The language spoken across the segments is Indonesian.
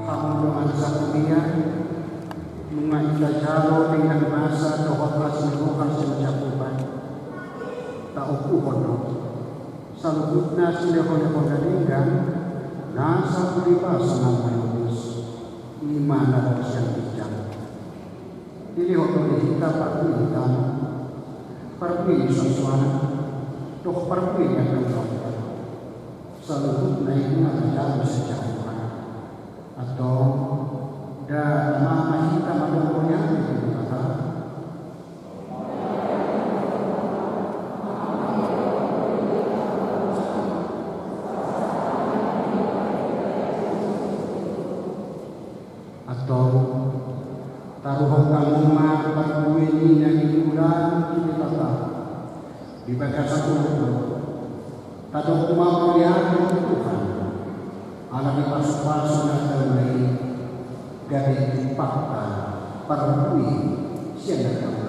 pamundoan satunya bunga itajalo dengan masa dohotlas menuhan sencakuban tauku hono salubutna silehone galingan nasa pulibasa namayunis imana yang bijak dilihat kita perpilihan perpilih sesuatu toh perpilih yang terlalu salubutna ini adalah sejarah atau dan mama kita manusia itu kata atau taruhan kamu pada ini yang diulang ini kata di bagian satu tado mau lihat Tuhan alami pas-pas sudah mulai gawe fakta perlui siang dan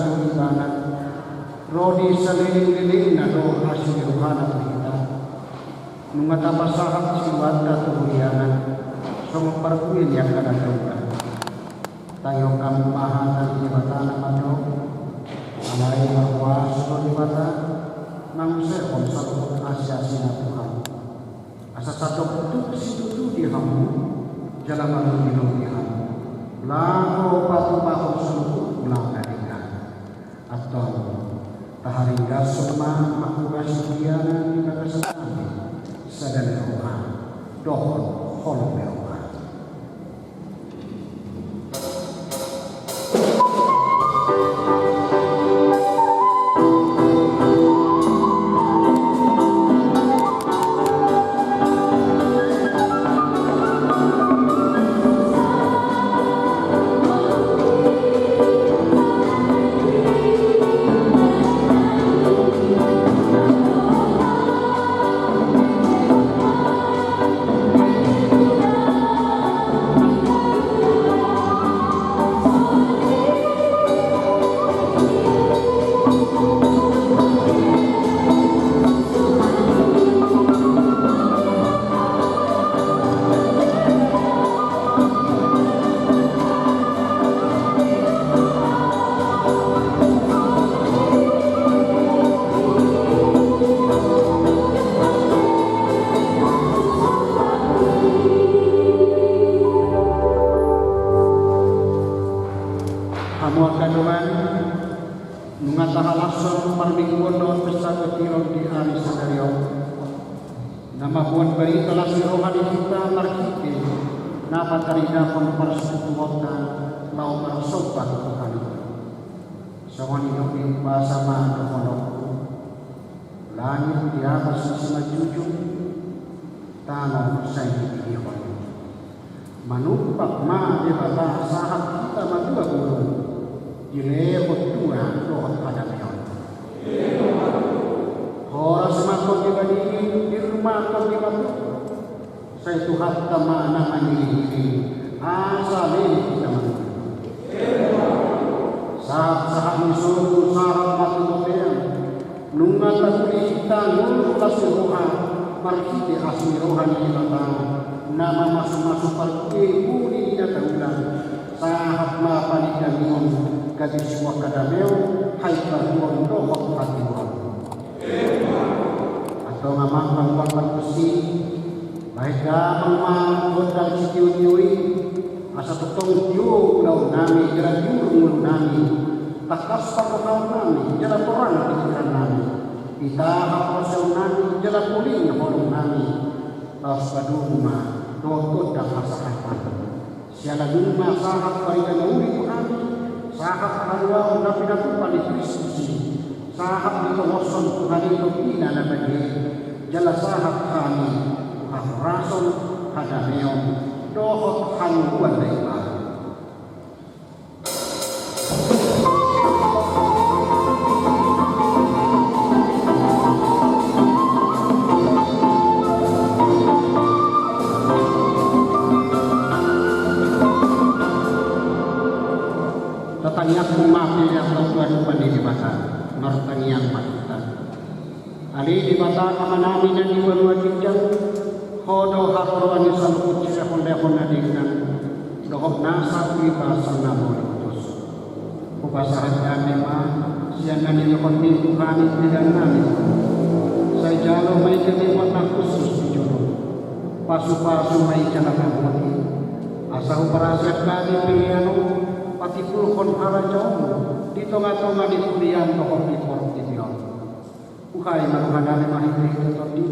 satu ibadat rodi saliling-liling na do hasil ruhana kita nunga tapasahat siwata tuhuyanan sama perkuin yang kadang-kadang tayo kamu mahanan di batana mato alai bahwa sudah di bata manusia konsal asyasi Tuhan asa satu bentuk situ di hamu jalan malu minum di hamu lalu patu-patu seluruh ulang kadingan atau taharingga semua makhluk asikiana di kakasatani sadar Tuhan dohon holong Tuhan. Buat beri telah rohani kita markiti napa tarida pun persekutuan lau bersobat Tuhan sawan hidup bersama kemonokku langit di atas sama jujur tanah saya di manumpak ma di bawah sahat kita madua guru dilehot dua dohot pada meon horas makot dibandingin di rumah kau di batu saya Tuhan sama nama ini asal ini kita mahu sahat musuh sahat matu motel nunga takuli kita nulu kasih rohan markiti asmi rohani kita nama masuk-masuk parki budi dia tahulah sahat ma panikamion gadis wakadameo hai karuan dohok hatiwan atau ngamang pangkat besi baik gamang kodal sitiwi asa tutong tiu lau nami jalan yurung nami takas pakau nami jalan orang pikiran nami kita hapasau nami jalan kuling holong nami laus paduma doto dak masakan siala duma sahat parikan uri nami sahat halwa nabi nabi pali Kristusi sahat di kawasan Tuhan itu tidak ada bagi jala sahat kami Tuhan Rasul hadameon dohot hanuan daibah tatanya kumapil yang Tuhan pandiri bahasa Nortanian Makita ali di bata kamanami na di walwa kijang hodo hakorwan ni salukut siya kondehon na dignan dohok nasa kuibasa na mulutus kubasahan kami ma siya na nilokon ni Tuhan bilang namin sa jalo may kalimot na khusus di juro pasu-pasu may kanakamuti asa uparasyak kami pilihano pati pulkon para jauh dito nga di kulian tokoh di portition ukay maruhanani mahimik tadi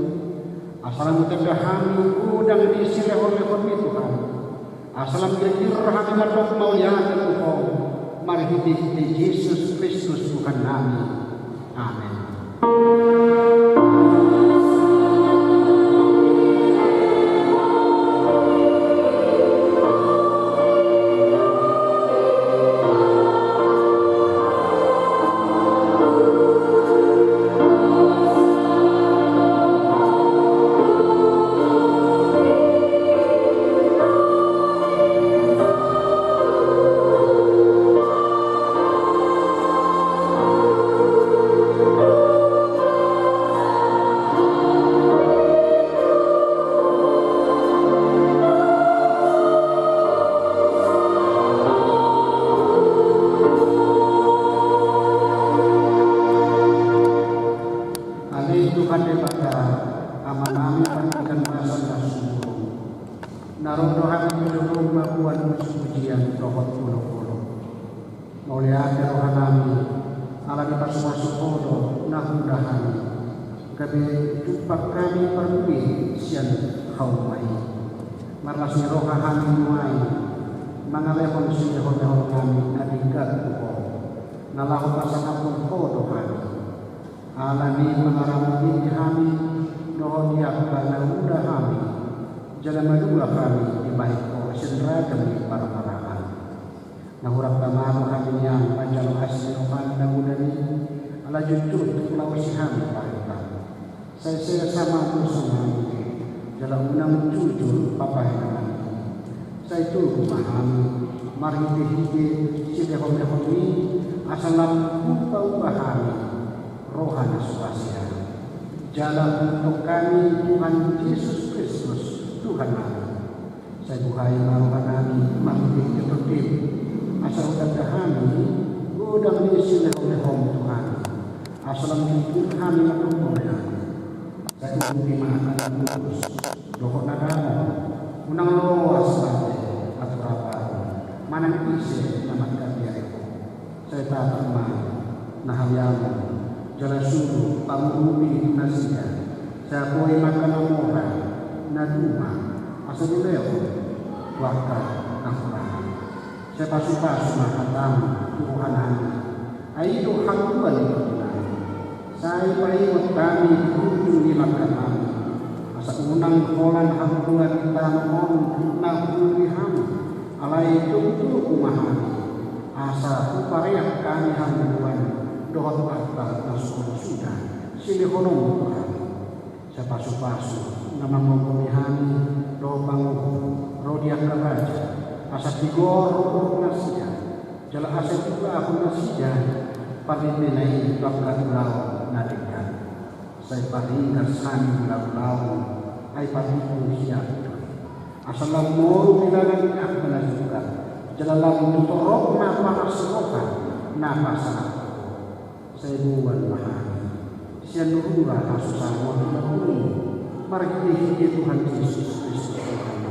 asalam utagahami udang di silehon-lehon itu kan asalam dirhami ngadok mau yang itu marhiti di Yesus Kristus Tuhan kami amin. ala di pasu-pasu kodo nahudahan gabe jumpa kami pergi sian haumai marlasnya rohahan muai mangalehon sinehon kami nadigat ko nalahu pasangapun kodo kami ala ni mengaramuni kami dohon yakka nahuda kami jalan madula kami di baik ko sendra kami para-paraan nahurap kamaru kami yang panjang asli rohani nagudani ala jujur pulau sihami parita saya sama bersama dalam unang jujur papahinan saya itu memahami mari dihide sidehon-dehoni asalam upah-upahami rohani suasia jalan untuk kami Tuhan Yesus Kristus Tuhan kami saya buhai maruhan kami mari dihide asal kami godang diisi lehom Tuhan asal mengikut kami mendukung saya mungkin akan lulus dohon nadamu unang loas atau apa mana isi nama kami saya tak terima nahayamu jalan suruh pangumi nasinya saya boleh makan orang naduma asal dileo waktu nakurang saya pasu-pasu makatamu Tuhan kami ayo hakuan saya payung kami kunjung di makan asa unang kolan hakuan kita mohon nahuli kami alai tutu kumahan asa upariak kami hakuan dohot bakal nasuh sudah sini honom Tuhan saya pasu-pasu nama ngomong kami doh bangun rodiak raja asa tigor nasiya jala asa juga aku nasiya parinenai bakal ulau nadikan saya paringan sani ulau ay paringan siya asal mau bilangan aku nasuka jala lau tutorok na pakasurokan na pasangat saya buwan mahal siya nurura kasusah mo pinakuli marigihigi Tuhan Yesus Kristus Tuhan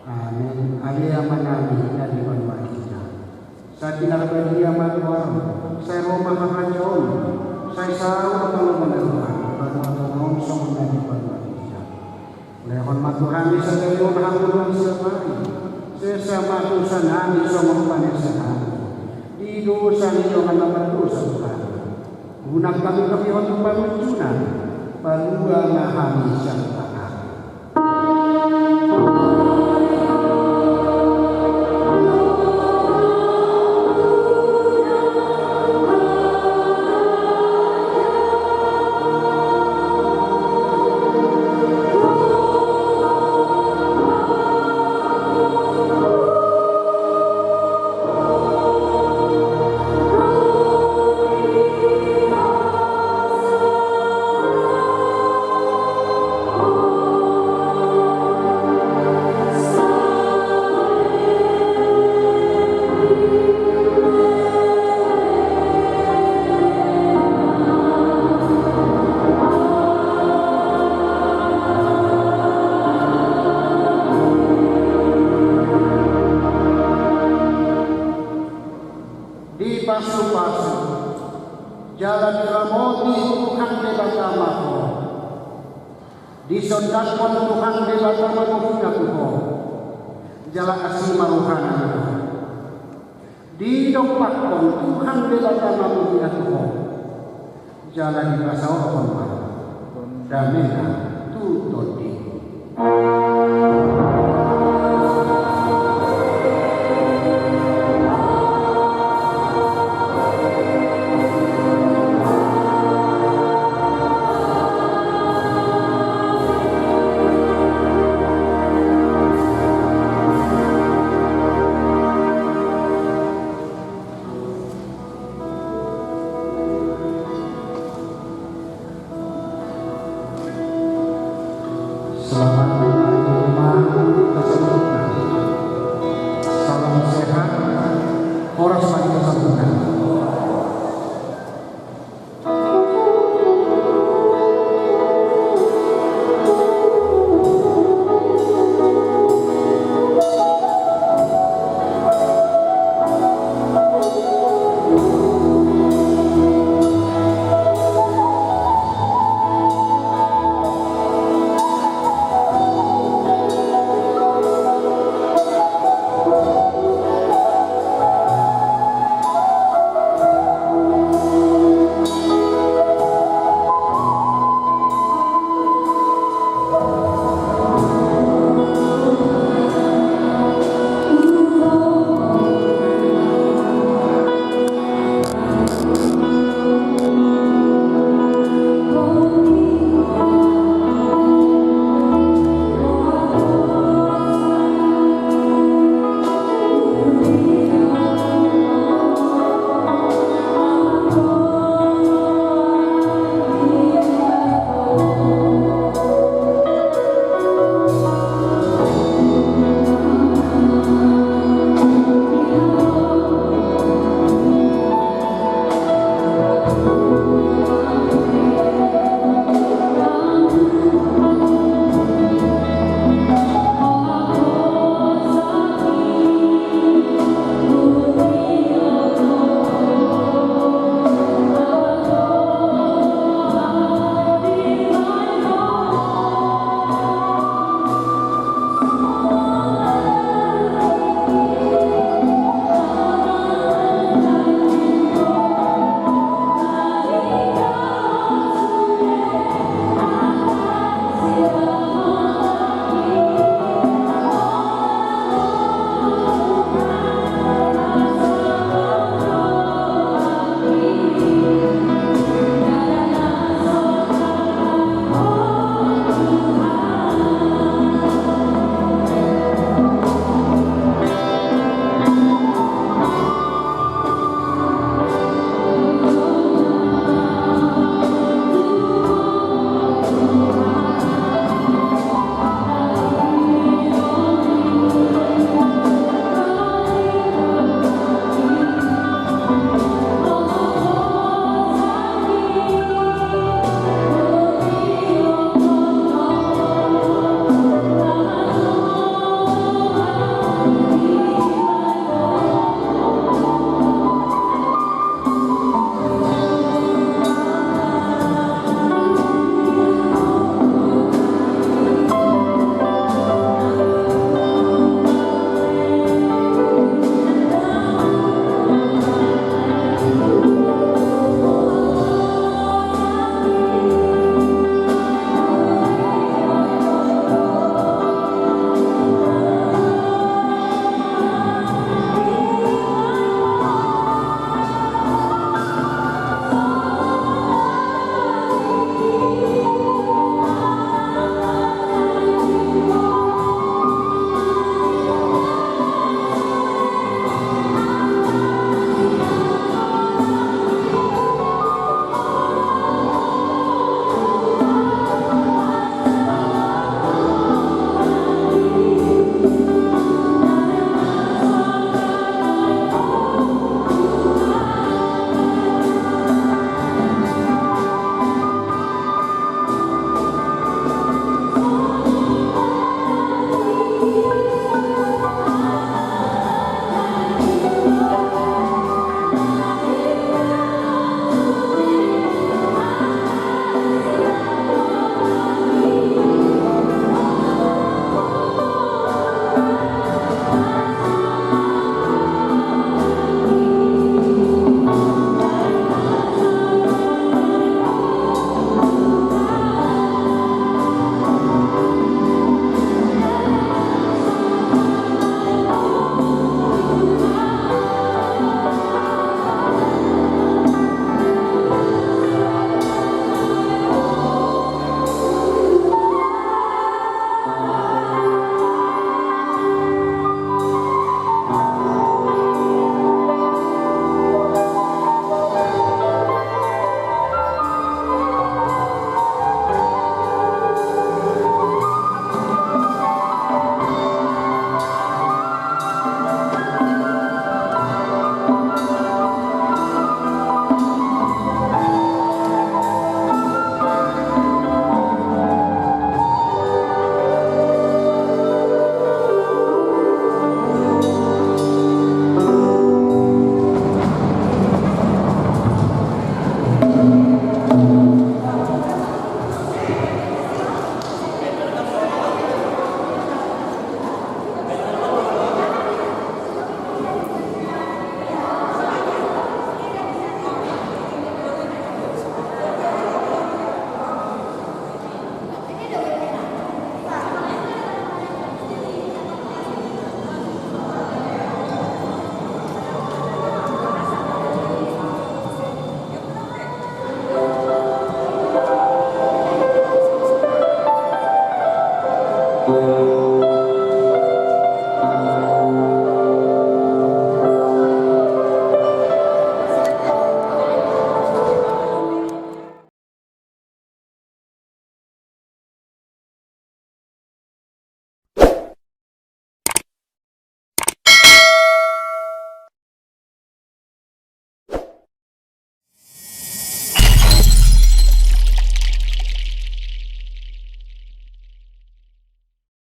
namin amin aliyaman namin na diwanwan kita sa pinakabaliyaman warang saya Roma Hakajon saya sawa kalau menerima baru sa mga diwanwan kita lehon maturami sa gayon hakulan sa mari saya sama tusan namin sa mga panisahan di dosa ninyo nga naman dosa Tuhan unang kami untuk pamuncunan palua nga kami siyang tangan pasu-pasu jalan ramoti Tuhan bebatamaku disondakkan Tuhan bebatamaku ko jalan asih maruhana didokpakkan Tuhan bebatamaku ko jalan dipasawakon damena tutut